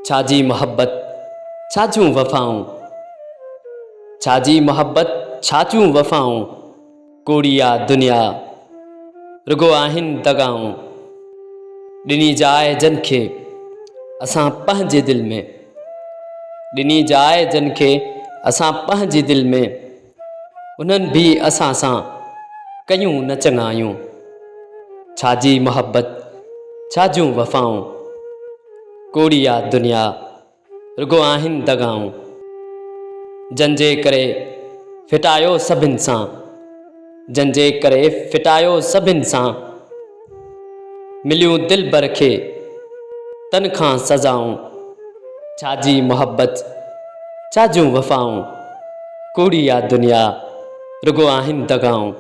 छाजी मोहब्बत छाजूं वफ़ाऊं, छाजी मोहब्बत छाजूं वफ़ाऊं, कोड़िया दुनिया रुगो आहिनि दगाऊं। ॾिनी जाइ जन खे असां पंहिंजे दिलि में, ॾिनी जाइ जन खे असां पंहिंजे दिलि में, उन्हनि भी असां सां कयूं न चङायूं। छाजी मोहब्बत छाजूं वफ़ाऊं, कोड़िया दुनिया रुगो आहिनि दगाऊं। जंहिंजे करे फिटायो सभिनि सां, जंहिंजे करे फिटायो सभिनि सां, मिलियूं दिलबर खे तन खां सज़ाऊं। छाजी मोहब्बत छाजूं वफ़ाऊं, कोड़िया दुनिया रुगो आहिनि दगाऊं।